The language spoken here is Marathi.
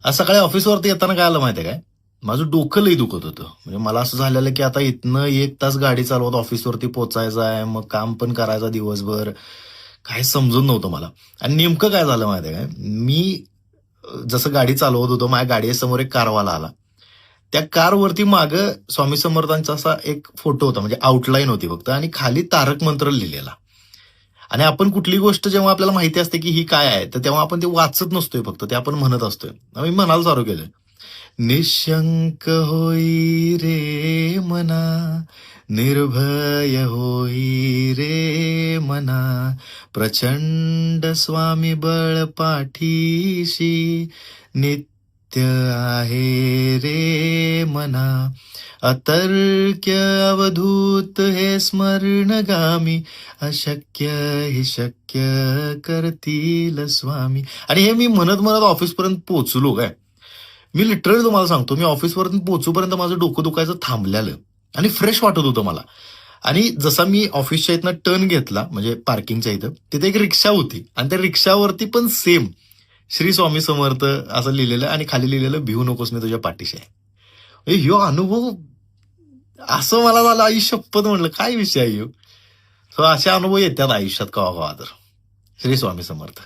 आज सकाळी ऑफिसवरती येताना काय आलं माहितीये काय, माझं डोकं लई दुखत होतं. म्हणजे मला असं झालेलं की आता इथनं 1 तास गाडी चालवत ऑफिसवरती पोहोचायचं आहे, मग काम पण करायचं दिवसभर. काही समजून नव्हतं मला. आणि नेमकं काय झालं माहितीये काय, मी जसं गाडी चालवत होतो, माझ्या गाडीसमोर एक कारवाला आला. त्या कारवरती मागं स्वामी समर्थांचा असा एक फोटो होता, म्हणजे आउटलाईन होती फक्त आणि खाली तारक मंत्र लिहिलेला. आणि आपण कुठली गोष्ट जेव्हा आपल्याला माहिती असते की ही काय आहे, तर तेव्हा आपण ते वाचत नसतोय फक्त, ते आपण म्हणत असतोय. मी म्हणायला चालू केलं, निशंक होई रे मना, निर्भय होई रे मना, प्रचंड स्वामी बळ पाठीशी, नित्य आहे रे मना, अतर्क्य अवधूत हे स्मरणगामी, अशक्य ही शक्य करतील स्वामी. आणि हे मी म्हणत म्हणत ऑफिसपर्यंत पोहोचलो काय. मी लिटरली तुम्हाला सांगतो, मी ऑफिसपर्यंत पोहोचूपर्यंत माझं डोकं दुखायचं थांबलेलं आणि फ्रेश वाटत होतं मला. आणि जसा मी ऑफिसच्या इथनं टर्न घेतला, म्हणजे पार्किंगच्या इथं, तिथे एक रिक्षा होती आणि त्या रिक्षावरती पण सेम श्री स्वामी समर्थ असं लिहिलेलं आणि खाली लिहिलेलं, भिवू नकोस मी तुझ्या पाठीशी आहे. ह्यो अनुभव असं मला झालं, आई शपथ म्हणलं काय विषय आहे ह्यो. सो असे अनुभव येतात आयुष्यात कवा कवा तर. श्री स्वामी समर्थ.